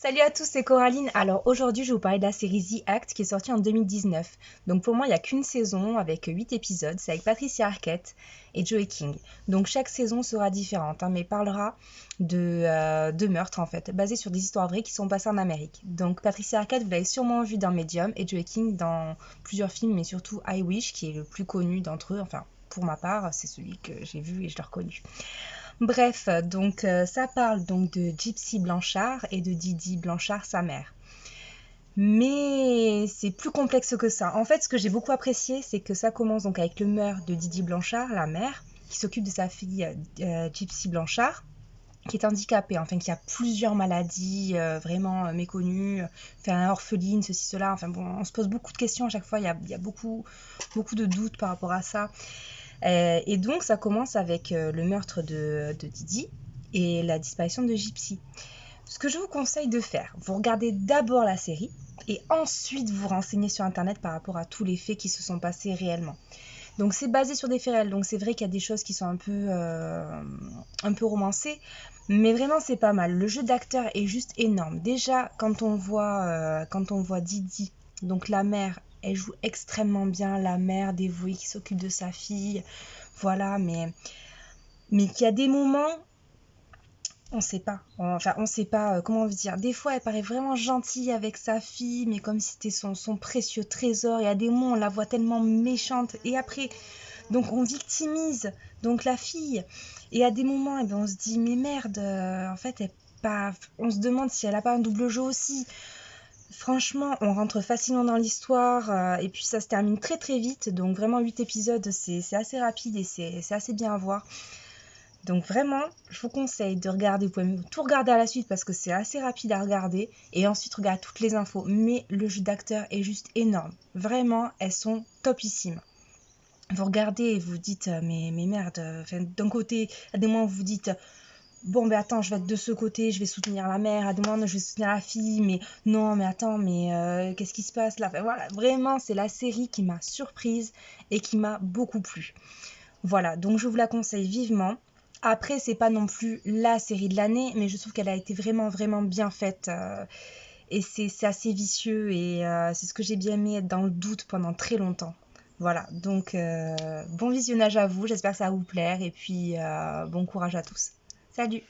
Salut à tous, c'est Coraline. Alors aujourd'hui, je vais vous parler de la série The Act qui est sortie en 2019. Donc pour moi, il n'y a qu'une saison avec 8 épisodes. C'est avec Patricia Arquette et Joey King. Donc chaque saison sera différente, mais parlera de meurtres en fait, basés sur des histoires vraies qui sont passées en Amérique. Donc Patricia Arquette, vous l'avez sûrement vu dans Medium et Joey King dans plusieurs films, mais surtout I Wish qui est le plus connu d'entre eux. Enfin, pour ma part, c'est celui que j'ai vu et je l'ai reconnu. Bref, donc ça parle donc de Gypsy Blanchard et de Didi Blanchard, sa mère. Mais c'est plus complexe que ça. En fait, ce que j'ai beaucoup apprécié, c'est que ça commence donc avec le meurtre de Didi Blanchard, la mère, qui s'occupe de sa fille Gypsy Blanchard, qui est handicapée, enfin qui a plusieurs maladies vraiment méconnues, enfin orpheline, ceci, cela. Enfin bon, on se pose beaucoup de questions à chaque fois, il y a beaucoup de doutes par rapport à ça. Et donc ça commence avec le meurtre de Didi et la disparition de Gypsy. Ce que je vous conseille de faire, vous regardez d'abord la série et ensuite vous renseignez sur internet par rapport à tous les faits qui se sont passés réellement. Donc c'est basé sur des faits réels, donc c'est vrai qu'il y a des choses qui sont un peu romancées, mais vraiment c'est pas mal. Le jeu d'acteur est juste énorme. Déjà quand on voit Didi, donc la mère, elle joue extrêmement bien, la mère dévouée qui s'occupe de sa fille, voilà, mais qu'il y a des moments on sait pas, comment vous dire. Des fois, elle paraît vraiment gentille avec sa fille, mais comme si c'était son précieux trésor. Il y a des moments, on la voit tellement méchante. Et après, donc on victimise donc la fille. Et à des moments, eh ben, on se dit, mais merde, en fait, on se demande si elle a pas un double jeu aussi. Franchement, on rentre facilement dans l'histoire, et puis ça se termine très très vite. Donc vraiment, 8 épisodes, c'est assez rapide et c'est assez bien à voir. Donc vraiment, je vous conseille de regarder, vous pouvez même tout regarder à la suite parce que c'est assez rapide à regarder et ensuite regarder toutes les infos. Mais le jeu d'acteur est juste énorme. Vraiment, elles sont topissimes. Vous regardez et vous dites, mais merde, d'un côté, à des moments vous vous dites, bon ben attends, je vais être de ce côté, je vais soutenir la mère, à des moments je vais soutenir la fille, mais non, mais attends, mais qu'est-ce qui se passe là? Enfin, voilà, vraiment, c'est la série qui m'a surprise et qui m'a beaucoup plu. Voilà, donc je vous la conseille vivement. Après, c'est pas non plus la série de l'année, mais je trouve qu'elle a été vraiment bien faite. Et c'est assez vicieux et c'est ce que j'ai bien aimé, être dans le doute pendant très longtemps. Voilà, donc bon visionnage à vous, j'espère que ça va vous plaire et puis bon courage à tous. Salut!